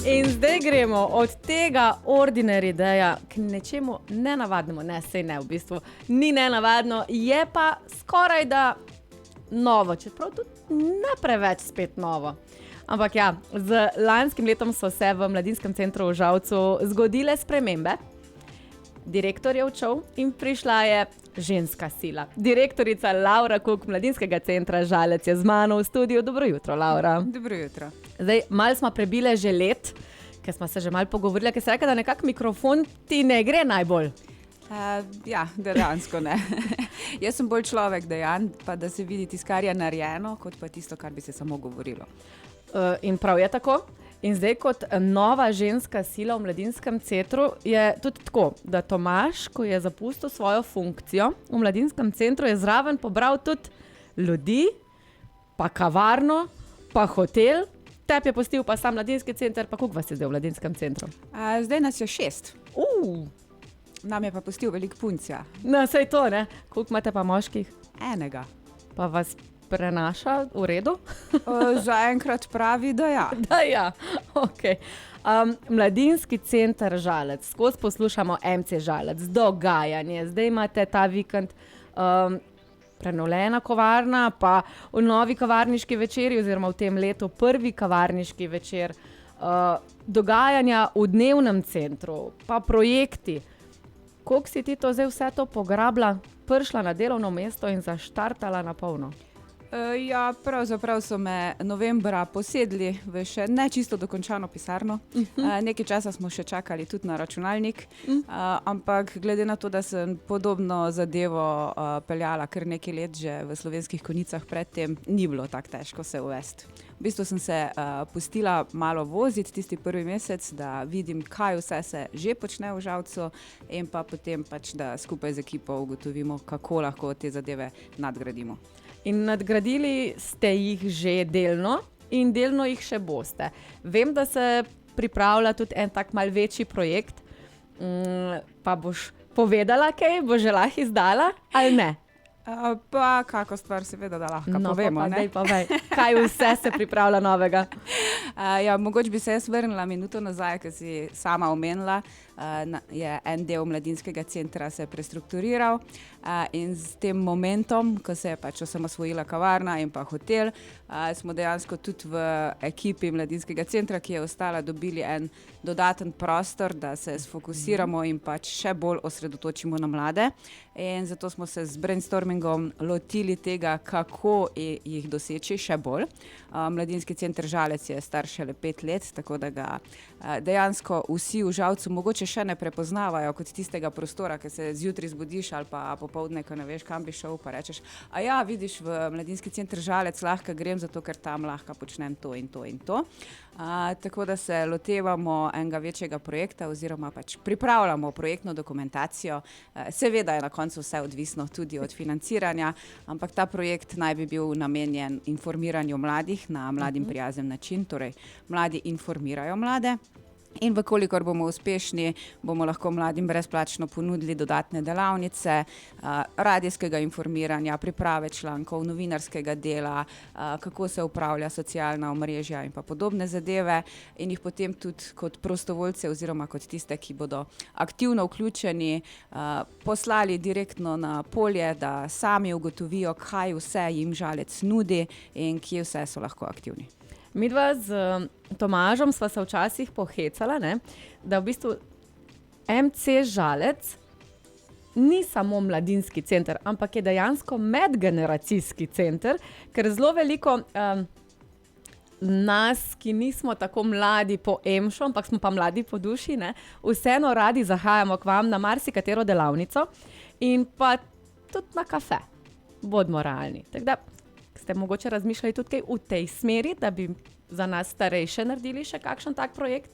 In zdaj gremo od tega ordinary ideja k nečemu nenavadnemu. Ne, sej ne, v bistvu ni nenavadno, je pa skoraj da novo, čeprav tudi ne preveč spet novo. Ampak ja, z lanskim letom so se v Mladinskem centru v Žalcu zgodile spremembe. Direktor je odšel in prišla je ženska sila. Direktorica Laura Kuk Mladinskega centra Žalec je z mano v studiu. Dobro jutro, Laura. Dobro jutro. Zdaj, malo smo prebile že let, ker smo se že malo pogovorili, ker se reka, da nekako mikrofon ti ne gre najbolj. Ja, dejansko ne. Jaz sem bolj človek dejan, pa da se vidi tisto, kar je narejeno, kot pa tisto, kar bi se samo govorilo. In prav je tako. In zdaj kot nova ženska sila v Mladinskem centru je tudi tako, da Tomaž, ko je zapustil svojo funkcijo v Mladinskem centru, je zraven pobral tudi ljudi, pa kavarno, pa hotel, tep je pustil pa sam Mladinski center, pa koliko vas je zdaj v Mladinskem centru? Zdaj nas je 6. Nam je pa pustil veliko punca. No, sej to, ne? Koliko imate pa moških? Enega. Pa vas prenaša v redu? Zaenkrat pravi, da ja. Da ja, ok. Mladinski center Žalec, skozi poslušamo MC Žalec, dogajanje. Zdaj imate ta vikend prenovljena kavarna, pa v novi kavarniški večeri, oziroma v tem letu prvi kavarniški večer, dogajanja v dnevnem centru, pa projekti. Koliko si ti to zdaj vse to pograbila, prišla na delovno mesto in zaštartala na polno? Ja, pravzaprav so me novembra posedli v še ne čisto dokončano pisarno. Nekaj časa smo še čakali tudi na računalnik, ampak glede na to, da sem podobno zadevo peljala kar nekaj let že v Slovenskih Konjicah predtem, ni bilo tako težko se uvesti. V bistvu sem se pustila malo voziti tisti prvi mesec, da vidim, kaj vse se že počne v Žalcu in pa potem pač, da skupaj z ekipo ugotovimo, kako lahko te zadeve nadgradimo. In nadgradili ste jih že delno in delno jih še boste. Vem, da se pripravlja tudi en tak mal večji projekt, pa boš povedala kaj, boš že lahko izdala ali ne? Pa kako stvar seveda, da lahko povemo, pa ne? Daj povej, kaj vse se pripravlja novega? Ja, mogoče bi se jaz vrnila minuto nazaj, ker si sama omenila, je en del Mladinskega centra se prestrukturiral in s tem momentom, ko se je pač osamosvojila kavarna in pa hotel, smo dejansko tudi v ekipi Mladinskega centra, ki je ostala, dobili en dodaten prostor, da se sfokusiramo in pač še bolj osredotočimo na mlade. In zato smo se z brainstormingom lotili tega, kako jih doseči še bolj. Mladinski center Žalec je star šele 5 let, tako da ga dejansko vsi v Žalcu mogoče še ne prepoznavajo kot tistega prostora, ki se zjutraj zbudiš ali pa popoldne, ko ne veš, kam bi šel, pa rečeš, a ja, vidiš, v Mladinski center Žalec lahko grem, zato ker tam lahko počnem to in to in to. Tako da se lotevamo enega večjega projekta oziroma pač pripravljamo projektno dokumentacijo. Seveda je na koncu vse odvisno tudi od financiranja, ampak ta projekt naj bi bil namenjen informiranju mladih na mladim prijazen način, torej mladi informirajo mlade. In vkolikor bomo uspešni, bomo lahko mladim brezplačno ponudili dodatne delavnice, radijskega informiranja, priprave člankov, novinarskega dela, kako se upravlja socialna omrežja in pa podobne zadeve in jih potem tudi kot prostovoljce oziroma kot tiste, ki bodo aktivno vključeni, poslali direktno na polje, da sami ugotovijo, kaj vse jim Žalec nudi in kje vse so lahko aktivni. Midva z Tomažem sva se včasih pohecala, ne, da v bistvu MC Žalec ni samo mladinski center, ampak je dejansko medgeneracijski center, ker zelo veliko nas, ki nismo tako mladi po emšu, ampak smo pa mladi po duši, ne, vseeno radi zahajamo k vam na marsikatero delavnico in pa tudi na kafe. Bodimo realni. Tako da ste mogoče razmišljali tudi kaj v tej smeri, da bi za nas starejše naredili še kakšen tak projekt?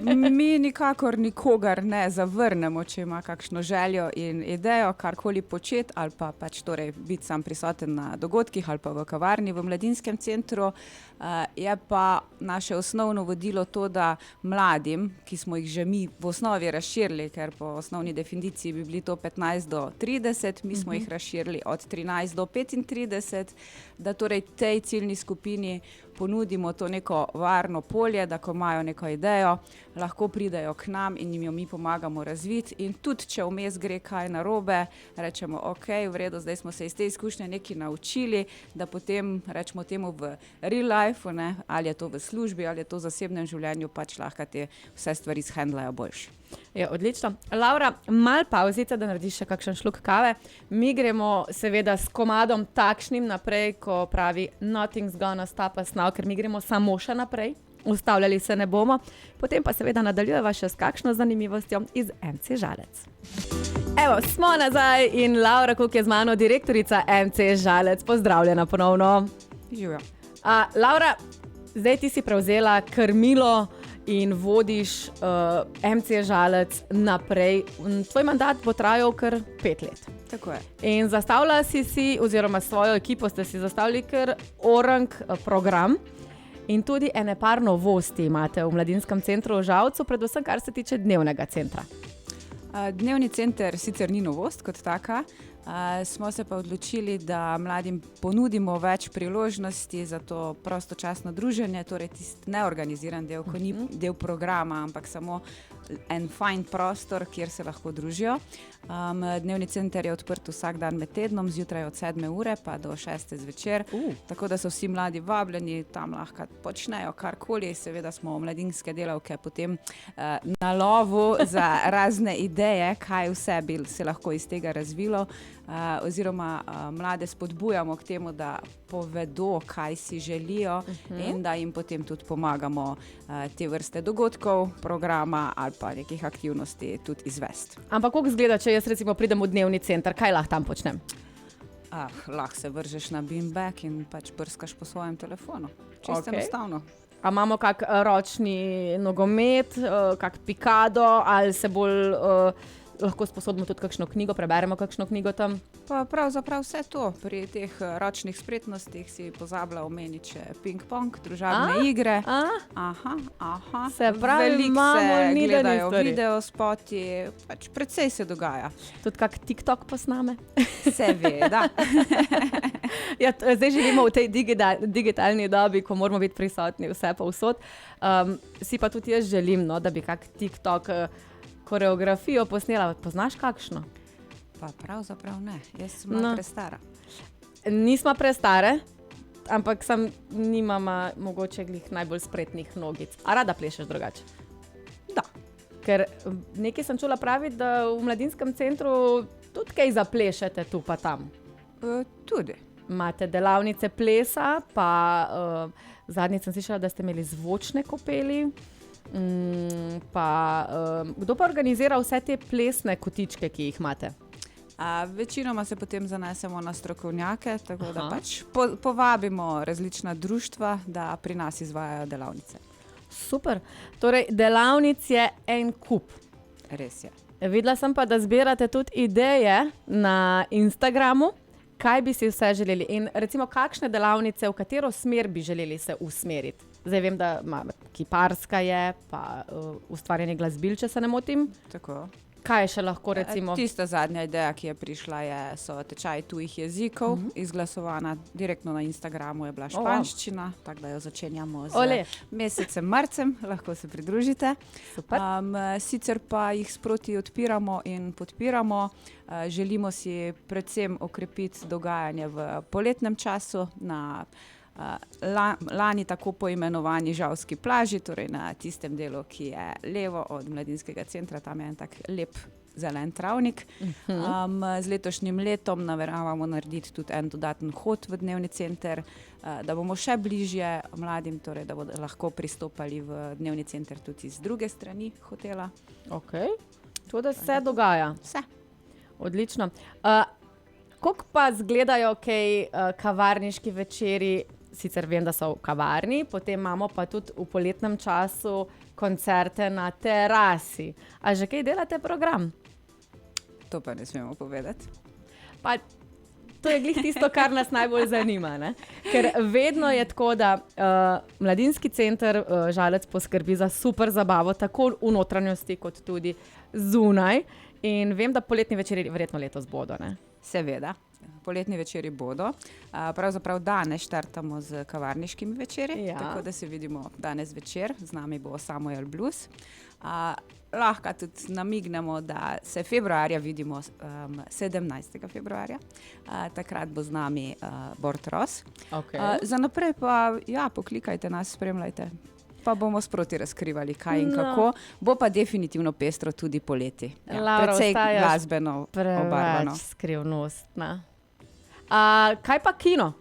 Mi nikakor nikogar ne zavrnemo, če ima kakšno željo in idejo, karkoli početi ali pa pač torej biti sam prisoten na dogodkih ali pa v kavarni v Mladinskem centru. Je pa naše osnovno vodilo to, da mladim, ki smo jih že mi v osnovi razširili, ker po osnovni definiciji bi bili to 15 do 30, mi smo jih razširili od 13 do 35, da torej tej ciljni skupini ponudimo to neko varno polje, da ko imajo neko idejo, lahko pridejo k nam in jim jo mi pomagamo razviti. In tudi, če vmes gre kaj narobe, rečemo, ok, v redu, zdaj smo se iz te izkušnje nekaj naučili, da potem, rečemo temu v real life, ne, ali je to v službi, ali je to v zasebnem življenju, pač lahko te vse stvari shendlajo boljše. Je odlično. Laura, mal pauzice, da narediš še kakšen šluk kave. Mi gremo seveda s komadom takšnim naprej, ko pravi nothing's gonna stop us now, ker mi gremo samo še naprej. Ustavljali se ne bomo. Potem pa seveda nadaljujeva še s kakšno zanimivostjo iz MC Žalec. Evo, smo nazaj in Laura Kuk je z mano, direktorica MC Žalec. Pozdravljena ponovno. Živijo. Laura, zdaj ti si prevzela krmilo in vodiš MC Žalec naprej. Tvoj mandat bo trajal kar 5 let. Tako je. In zastavila si, oziroma svojo ekipo ste si zastavili kar orang program in tudi ene par novosti imate v Mladinskem centru v Žalcu, predvsem kar se tiče dnevnega centra. Dnevni center sicer ni novost kot taka, smo se pa odločili, da mladim ponudimo več priložnosti za to prostočasno druženje, torej tisti neorganiziran del, ko ni del programa, ampak samo en fajn prostor, kjer se lahko družijo. Dnevni center je odprt vsak dan med tednom, zjutraj od 7 ure pa do 6 zvečer, tako da so vsi mladi vabljeni, tam lahko počnejo karkoli. Seveda smo mladinske delavke potem na lovu za razne ideje, kaj vse bi se lahko iz tega razvilo, oziroma mlade spodbujamo k temu, da povedo, kaj si želijo in da jim potem tudi pomagamo te vrste dogodkov, programa ali pa nekih aktivnosti tudi izvesti. Ampak kako izgleda, če jaz recimo pridem v dnevni center, kaj lahko tam počnem? Lahko se vržeš na beanbag in pač brskaš po svojem telefonu. Čisto enostavno. A imamo kak ročni nogomet, kak pikado, ali se bolj lahko sposodimo tudi kakšno knjigo, preberemo kakšno knjigo tam? Pa pravzaprav vse to. Pri teh ročnih spretnostih si pozabila omeniti še ping-pong, družabne igre. Se pravi, imamo se gledajo video spoti, pač precej se dogaja. Tudi kak TikTok posname? Seveda. Ja, zdaj živimo v tej digitalni dobi, ko moramo biti prisotni vse povsod. Si pa tudi jaz želim, no, da bi kak TikTok koreografijo posnela. Poznaš kakšno? Pa pravzaprav ne. Jaz sem malo prestara. Nisma prestare, ampak nimama mogoče glih najbolj spretnih nogic. A rada plešeš drugače? Da. Ker nekaj sem čula praviti, da v Mladinskem centru tudi kaj zaplešete tu pa tam. Tudi. Imate delavnice plesa, pa zadnjič sem slišala, da ste imeli zvočne kopeli. Kdo pa organizira vse te plesne kotičke, ki jih imate? Večinoma se potem zanesemo na strokovnjake, tako da pač povabimo različna društva, da pri nas izvajajo delavnice. Super. Torej, delavnic je en kup. Res je. Videla sem pa, da zbirate tudi ideje na Instagramu, kaj bi si vse želeli in recimo kakšne delavnice, v katero smer bi želeli se usmeriti. Zdaj vem, da kiparska je, pa ustvarjanje glasbil, če se ne motim. Tako. Kaj še lahko recimo? Tista zadnja ideja, ki je prišla, so tečaji tujih jezikov, izglasovana direktno na Instagramu je bila španščina, tako da jo začenjamo z mesecem marcem, lahko se pridružite. Super. Sicer pa jih sproti odpiramo in podpiramo. Želimo si predvsem okrepiti dogajanje v poletnem času na lani tako poimenovani Žalski plaži, torej na tistem delu, ki je levo od Mladinskega centra, tam je en tak lep zelen travnik. Z letošnjim letom nameravamo narediti tudi en dodaten hod v dnevni center, da bomo še bližje mladim, torej da bodo lahko pristopali v dnevni center tudi z druge strani hotela. Ok, to da se dogaja. Vse. Odlično. Kako pa izgledajo kavarniški večeri? Sicer vem, da so v kavarni, potem imamo pa tudi v poletnem času koncerte na terasi. A že kaj delate program? To pa ne smemo povedati. Pa to je glih tisto, kar nas najbolj zanima, ne? Ker vedno je tako, da Mladinski center Žalec poskrbi za super zabavo, tako v notranjosti kot tudi zunaj. In vem, da poletni večeri verjetno letos bodo, ne? Seveda. poletni večeri bodo. Pravzaprav danes štartamo z kavarniškimi večeri, Ja. tako da se vidimo danes večer. Z nami bo Samuel Blues. Lahko tudi namignemo, da se februarja vidimo 17. februarja. Takrat bo z nami Bort Ross. Okay. Za naprej pa poklikajte nas, spremljajte. Pa bomo sproti razkrivali, kaj in kako. Bo pa definitivno pestro tudi poleti. Laura, Precej ostajaš glasbeno obarvano. Preveč skrivnostna. Kaj pa kino?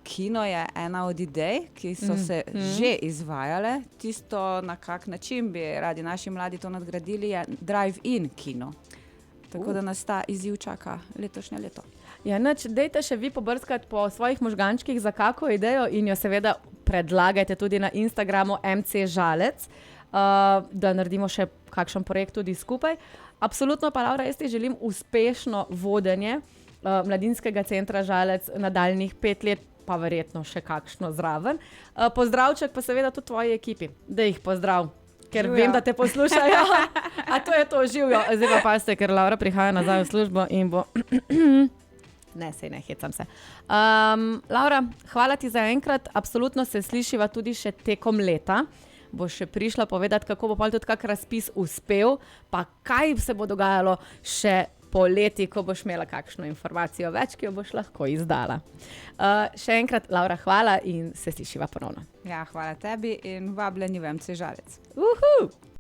Kino je ena od idej, ki so se že izvajale. Tisto, na kak način bi radi naši mladi to nadgradili, je drive-in kino. Tako da nas ta izziv čaka letošnje leto. Ja, dejte še vi pobrskati po svojih možgančkih za kako idejo in jo seveda predlagajte tudi na Instagramu MC Žalec, da naredimo še kakšen projekt tudi skupaj. Absolutno pa, Laura, jaz ti želim uspešno vodenje Mladinskega centra Žalec nadaljnjih 5 let, pa verjetno še kakšno zraven. Pozdravček pa seveda tudi tvoji ekipi, da jih pozdrav, ker Živjo. vem, da te poslušajo. A to je to, živijo. Zdaj pa pazite, ker Laura prihaja nazaj v službo in bo... Ne, sej ne, hecam se. Laura, hvala ti za enkrat. Absolutno se slišiva tudi še tekom leta. Boš še prišla povedati, kako bo pa tudi kak razpis uspel, pa kaj se bo dogajalo še poleti, ko boš imela kakšno informacijo več, ki jo boš lahko izdala. Še enkrat, Laura, hvala in se slišiva ponovno. Ja, hvala tebi in vabljeni v MC Žalec. Uhu!